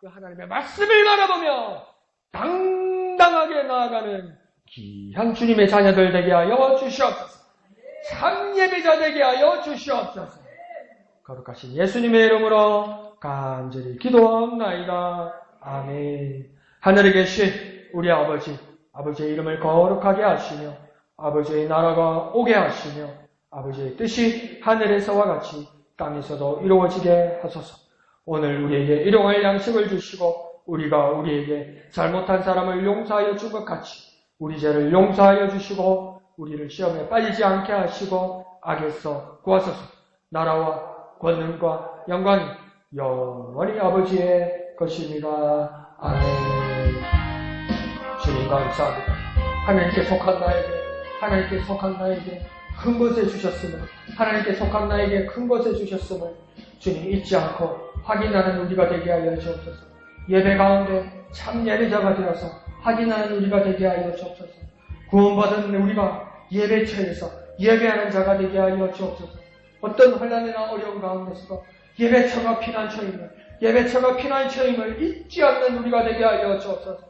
그 하나님의 말씀을 바라보며 당당하게 나아가는 귀한 주님의 자녀들 되게 하여 주시옵소서. 참 예배자 되게 하여 주시옵소서. 거룩하신 예수님의 이름으로 간절히 기도하옵나이다. 아멘. 하늘에 계신 우리 아버지, 아버지의 이름을 거룩하게 하시며 아버지의 나라가 오게 하시며 아버지의 뜻이 하늘에서와 같이 땅에서도 이루어지게 하소서. 오늘 우리에게 일용할 양식을 주시고 우리가 우리에게 잘못한 사람을 용서하여 준 것 같이 우리 죄를 용서하여 주시고 우리를 시험에 빠지지 않게 하시고 악에서 구하소서. 나라와 권능과 영광이 영원히 아버지의 것입니다. 아멘. 주님 감사합니다. 하나님께 속한 나에게 큰 것을 주셨음을, 하나님께 속한 나에게 큰 것을 주셨음을 주님 잊지 않고 확인하는 우리가 되게 하여 주옵소서. 예배 가운데 참 예배자가 되어서 확인하는 우리가 되게 하여 주옵소서. 구원받은 우리가 예배처에서 예배하는 자가 되게 하여 주옵소서. 어떤 환난이나 어려운 가운데서도 예배처가 피난처임을 잊지 않는 우리가 되게 하여 주옵소서.